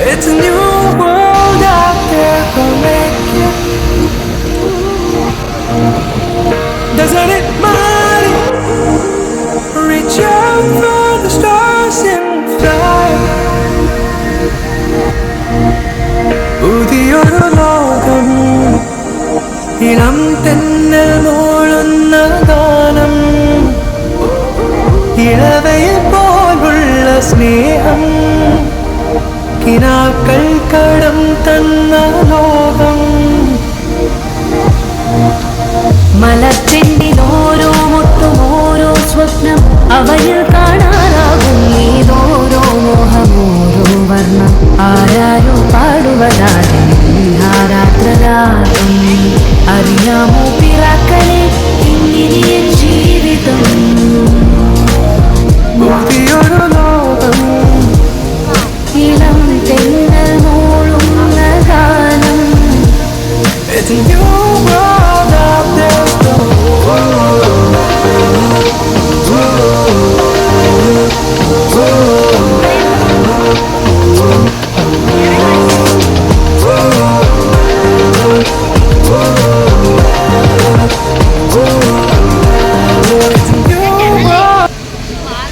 It's a new world out there for making. Doesn't it matter? Reach out for the stars and fly. പുതിയൊരു ലോകം ഇളം തെന്നൽ മൂളുന്ന ഗാനം ഇളവയിൽ പോലുള്ള സ്നേഹം കിനാക്കൾ കടം തന്ന ലോകം മലത്തെണ്ടിൽ ഓരോ മുട്ടും ഓരോ സ്വപ്നം അവയിൽ